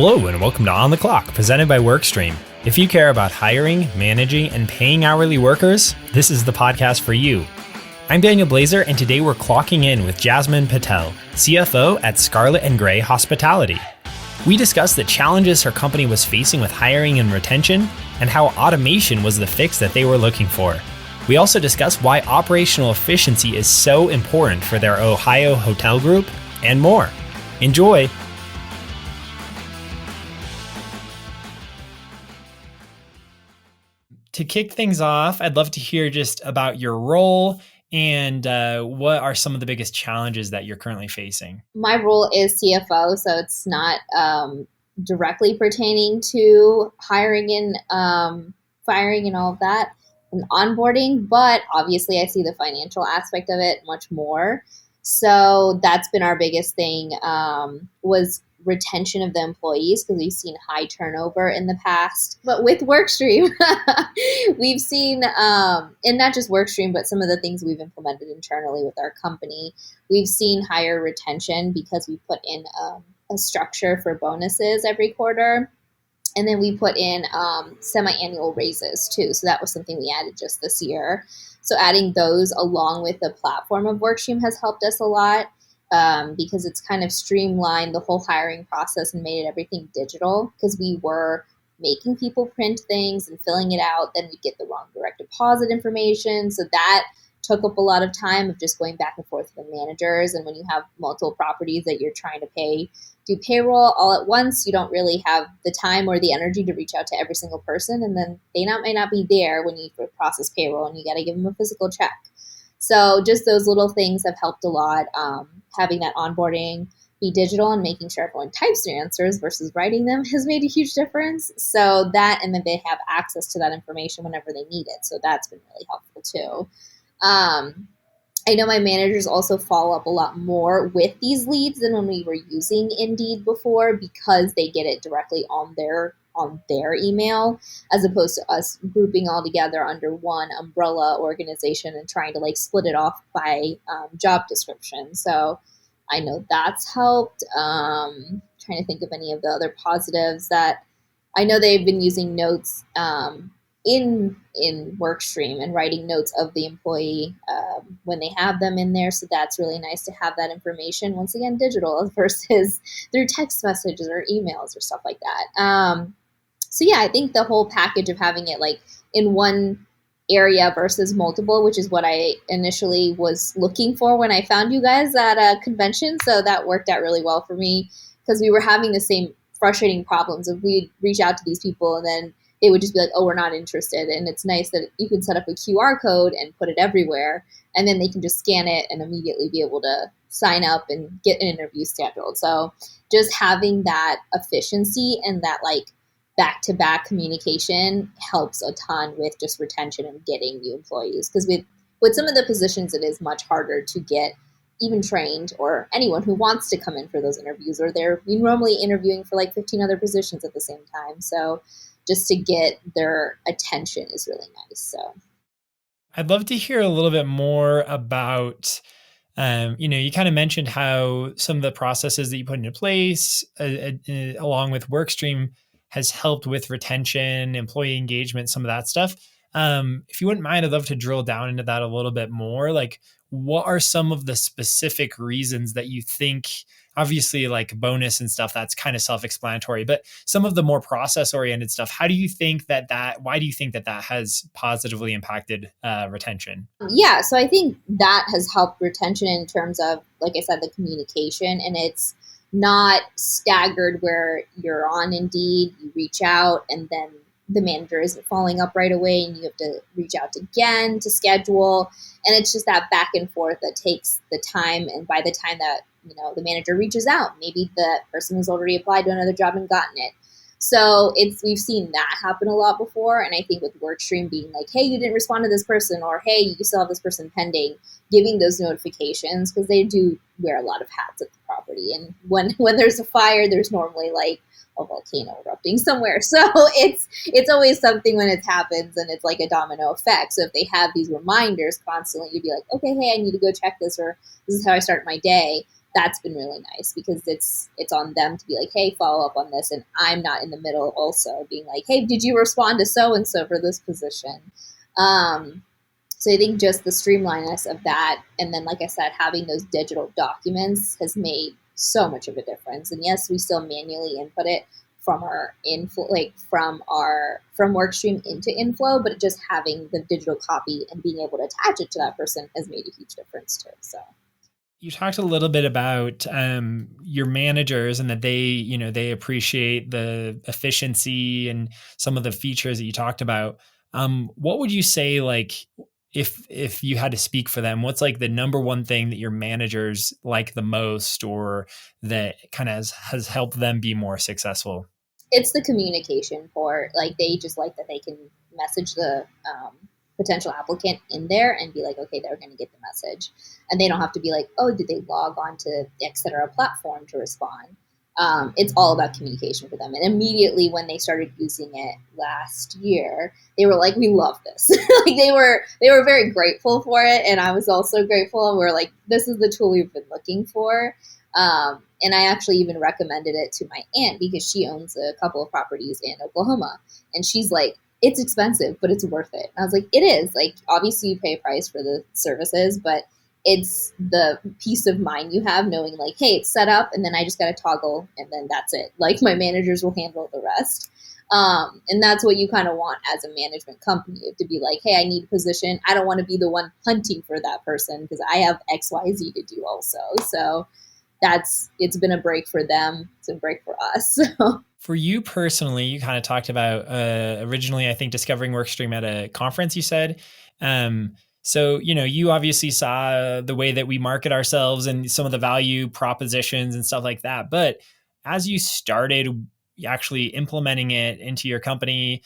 Hello and welcome to On the Clock, presented by WorkStream. If you care about hiring, managing, and paying hourly workers, this is the podcast for you. I'm Daniel Blazer, and today we're clocking in with Jasmine Patel, CFO at Scarlet and Gray Hospitality. We discussed the challenges her company was facing with hiring and retention, and how automation was the fix that they were looking for. We also discussed why operational efficiency is so important for their Ohio hotel group, and more. Enjoy! To kick things off, I'd love to hear just about your role and what are some of the biggest challenges that you're currently facing? My role is CFO, so it's not directly pertaining to hiring and firing and all of that and onboarding, but obviously I see the financial aspect of it much more. So that's been our biggest thing, was retention of the employees, because we've seen high turnover in the past. But with WorkStream, we've seen, and not just WorkStream, but some of the things we've implemented internally with our company, we've seen higher retention because we put in a structure for bonuses every quarter. And then we put in semi-annual raises too. So that was something we added just this year. So adding those along with the platform of WorkStream has helped us a lot. Because it's kind of streamlined the whole hiring process and made everything digital, because we were making people print things and filling it out. Then we'd get the wrong direct deposit information. So that took up a lot of time of just going back and forth with the managers. And when you have multiple properties that you're trying to do payroll all at once, you don't really have the time or the energy to reach out to every single person. And then they may not be there when you process payroll, and you got to give them a physical check. So just those little things have helped a lot. Having that onboarding be digital and making sure everyone types their answers versus writing them has made a huge difference. So that, and then they have access to that information whenever they need it. So that's been really helpful too. I know my managers also follow up a lot more with these leads than when we were using Indeed before, because they get it directly on their email, as opposed to us grouping all together under one umbrella organization and trying to split it off by job description. So I know that's helped. Trying to think of any of the other positives that I know they've been using notes in WorkStream and writing notes of the employee when they have them in there. So that's really nice to have that information, once again, digital versus through text messages or emails or stuff like that. So yeah, I think the whole package of having it in one area versus multiple, which is what I initially was looking for when I found you guys at a convention. So that worked out really well for me, because we were having the same frustrating problems of we'd reach out to these people and then they would just be like, oh, we're not interested. And it's nice that you can set up a QR code and put it everywhere, and then they can just scan it and immediately be able to sign up and get an interview scheduled. So just having that efficiency and that back-to-back communication helps a ton with just retention and getting new employees. Because with some of the positions, it is much harder to get even trained, or anyone who wants to come in for those interviews, or they're normally interviewing for 15 other positions at the same time. So just to get their attention is really nice. So I'd love to hear a little bit more about, you kind of mentioned how some of the processes that you put into place along with WorkStream has helped with retention, employee engagement, some of that stuff. If you wouldn't mind, I'd love to drill down into that a little bit more. What are some of the specific reasons that you think, obviously bonus and stuff, that's kind of self-explanatory, but some of the more process-oriented stuff, why do you think that has positively impacted retention? Yeah, so I think that has helped retention in terms of, like I said, the communication, and it's not staggered where you're on Indeed, you reach out, and then the manager isn't following up right away, and you have to reach out again to schedule. And it's just that back and forth that takes the time. And by the time that the manager reaches out, maybe the person has already applied to another job and gotten it. So we've seen that happen a lot before. And I think with WorkStream being hey, you didn't respond to this person, or hey, you still have this person pending, giving those notifications, because they do wear a lot of hats at the property. And when there's a fire, there's normally a volcano erupting somewhere. So it's always something when it happens, and it's like a domino effect. So if they have these reminders constantly, you'd be like, okay, hey, I need to go check this, or this is how I start my day. that's been really nice because it's on them to be like, hey, follow up on this, and I'm not in the middle also being like, hey, did you respond to so and so for this position? Um, so I think just the streamlineness of that, and then like I said, having those digital documents has made so much of a difference. And yes, we still manually input it from our inflow, like from workstream into inflow, but just having the digital copy and being able to attach it to that person has made a huge difference too. So You talked a little bit about your managers and that they appreciate the efficiency and some of the features that you talked about. What would you say, like, if you had to speak for them, what's like the number one thing that your managers like the most, or that kind of has helped them be more successful? it's the communication part. Like they just like that they can message the potential applicant in there and be like, okay, they're going to get the message, and they don't have to be like, oh, did they log on to the etc. platform to respond? It's all about communication for them. And immediately when they started using it last year, they were like, "We love this!" Like they were very grateful for it, and I was also grateful. And we are like, "This is the tool we've been looking for." And I actually even recommended it to my aunt because she owns a couple of properties in Oklahoma, and she's like, "It's expensive, but it's worth it." And I was like, "It is. Like, obviously, you pay a price for the services, but." It's the peace of mind you have knowing like, hey, it's set up and then I just got to toggle and then that's it. Like my managers will handle the rest. And that's what you kind of want as a management company to be like, hey, I need a position. I don't want to be the one hunting for that person because I have XYZ to do also. So it's been a break for them. It's a break for us. So For you personally, you kind of talked about originally, I think, discovering Workstream at a conference, you said. So, you obviously saw the way that we market ourselves and some of the value propositions and stuff like that. But as you started actually implementing it into your company,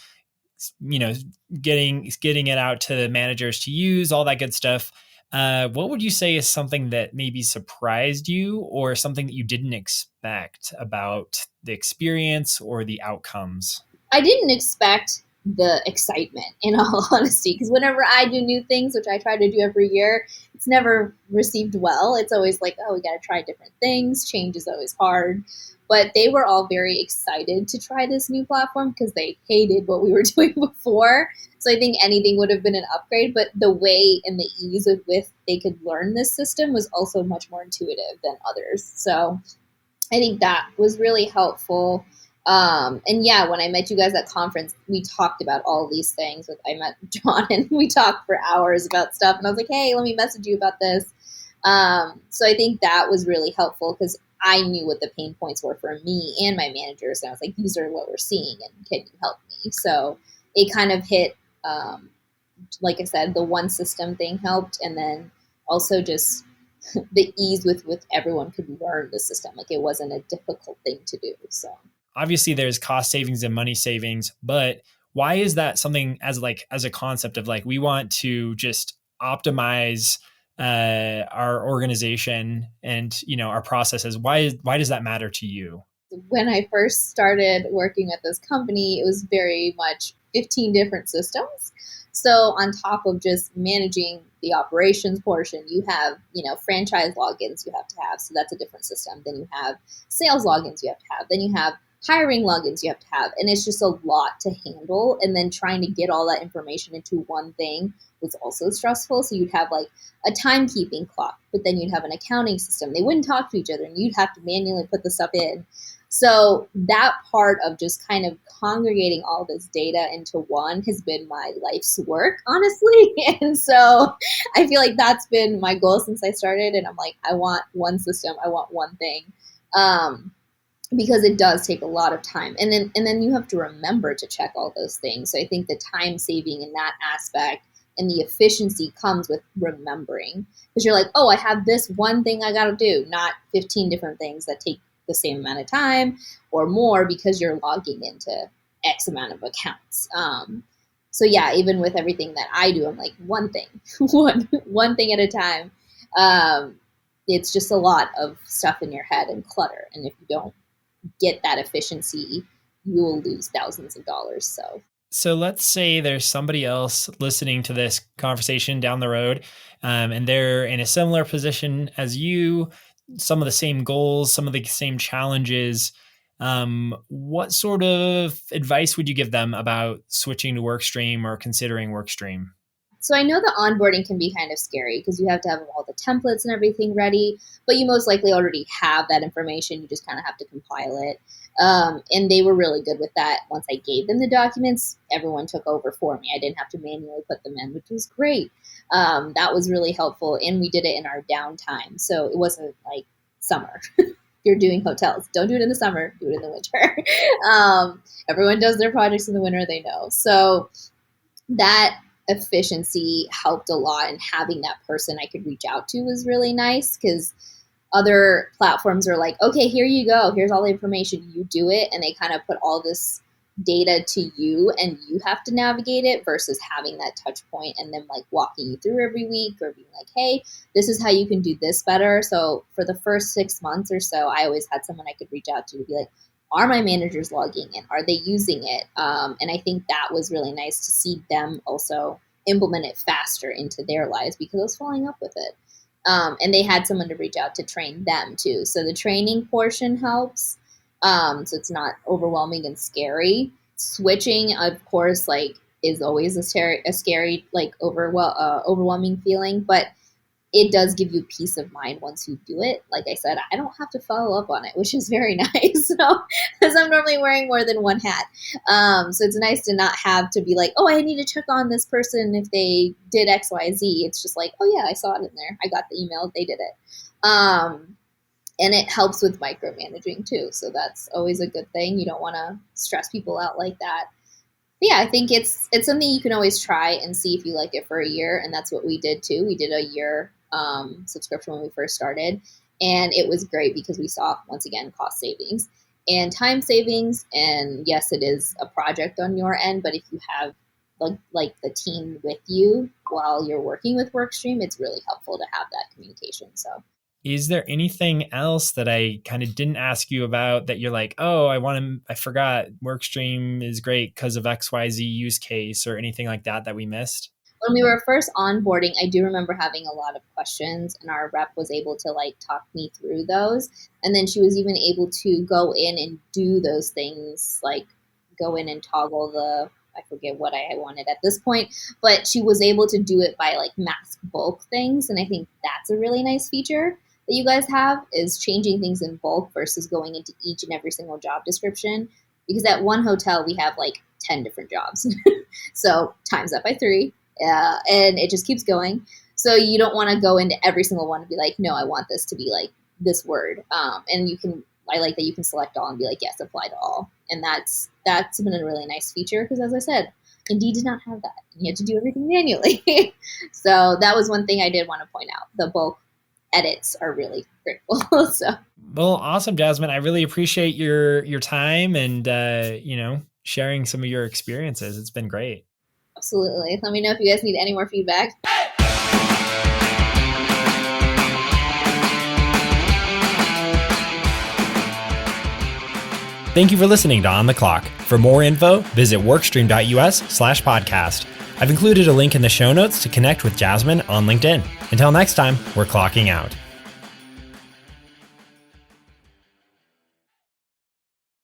you know, getting it out to managers to use, all that good stuff. What would you say is something that maybe surprised you, or something that you didn't expect about the experience or the outcomes? I didn't expect the excitement, in all honesty, because whenever I do new things, which I try to do every year, it's never received well. It's always like, oh, we got to try different things. Change is always hard. But they were all very excited to try this new platform because they hated what we were doing before. So I think anything would have been an upgrade. But the way and the ease of with they could learn this system was also much more intuitive than others. So I think that was really helpful. And yeah, when I met you guys at conference, we talked about all these things. I met John and we talked for hours about stuff. And I was like, hey, let me message you about this. So I think that was really helpful because I knew what the pain points were for me and my managers. And I was like, these are what we're seeing and can you help me? So it kind of hit, like I said, the one system thing helped. And then also just the ease with everyone could learn the system. Like it wasn't a difficult thing to do. So Obviously, there's cost savings and money savings, but why is that something as a concept of like we want to just optimize our organization and our processes? Why does that matter to you? when I first started working at this company, it was very much 15 different systems. So on top of just managing the operations portion, you have, franchise logins you have to have. So that's a different system. Then you have sales logins you have to have. Then you have hiring logins you have to have. And it's just a lot to handle. And then trying to get all that information into one thing was also stressful. So you'd have like a timekeeping clock, but then you'd have an accounting system. They wouldn't talk to each other and you'd have to manually put the stuff in. So that part of just kind of congregating all this data into one has been my life's work, honestly. And so I feel like that's been my goal since I started. And I'm like, I want one system, I want one thing. Because it does take a lot of time. And then you have to remember to check all those things. So I think the time saving in that aspect and the efficiency comes with remembering. Because you're like, oh, I have this one thing I gotta do, not 15 different things that take the same amount of time or more because you're logging into X amount of accounts. So yeah, even with everything that I do, I'm like one thing, one thing at a time. It's just a lot of stuff in your head and clutter, and if you don't get that efficiency, you will lose thousands of dollars. So let's say there's somebody else listening to this conversation down the road, and they're in a similar position as you. some of the same goals, some of the same challenges. What sort of advice would you give them about switching to Workstream or considering Workstream? So I know the onboarding can be kind of scary because you have to have all the templates and everything ready, but you most likely already have that information. You just kind of have to compile it. And they were really good with that. Once I gave them the documents, everyone took over for me. I didn't have to manually put them in, which was great. That was really helpful. And we did it in our downtime. So it wasn't like summer. You're doing hotels. Don't do it in the summer. Do it in the winter. Everyone does their projects in the winter, they know. So that efficiency helped a lot, and having that person I could reach out to was really nice, because other platforms are like, okay, here you go, here's all the information, you do it, and they kind of put all this data to you and you have to navigate it, versus having that touch point and them like walking you through every week or being like, hey, this is how you can do this better. So for the first 6 months or so, I always had someone I could reach out to be like, are my managers logging in? Are they using it? And I think that was really nice to see them also implement it faster into their lives, because I was following up with it. And they had someone to reach out to train them too. So the training portion helps. So it's not overwhelming and scary. Switching, of course, like is always a scary, like overwhelming feeling, but it does give you peace of mind once you do it. Like I said, I don't have to follow up on it, which is very nice. So, because I'm normally wearing more than one hat. So it's nice to not have to be like, oh, I need to check on this person if they did X, Y, Z. It's just like, oh yeah, I saw it in there. I got the email. They did it. And it helps with micromanaging too. So that's always a good thing. You don't want to stress people out like that. But yeah, I think it's something you can always try and see if you like it for a year. And that's what we did too. We did a year subscription when we first started. And it was great because we saw, once again, cost savings and time savings. And yes, it is a project on your end, but if you have like the team with you while you're working with Workstream, it's really helpful to have that communication. So is there anything else that I kind of didn't ask you about that you're like, oh, I forgot Workstream is great because of XYZ use case, or anything like that we missed? When we were first onboarding, I do remember having a lot of questions, and our rep was able to like talk me through those. And then she was even able to go in and do those things, like go in and toggle I forget what I wanted at this point, but she was able to do it by like mask bulk things. And I think that's a really nice feature that you guys have, is changing things in bulk versus going into each and every single job description. Because at one hotel, we have like 10 different jobs. So times that by 3. And it just keeps going. So you don't want to go into every single one and be like, no, I want this to be like this word. And I like that you can select all and be like, yes, apply to all. And that's been a really nice feature, because as I said, Indeed did not have that. You had to do everything manually. So that was one thing I did want to point out. The bulk edits are really grateful. So, well, awesome, Jasmine. I really appreciate your time and sharing some of your experiences. It's been great. Absolutely. Let me know if you guys need any more feedback. Thank you for listening to On the Clock. For more info, visit workstream.us/podcast. I've included a link in the show notes to connect with Jasmine on LinkedIn. Until next time, we're clocking out.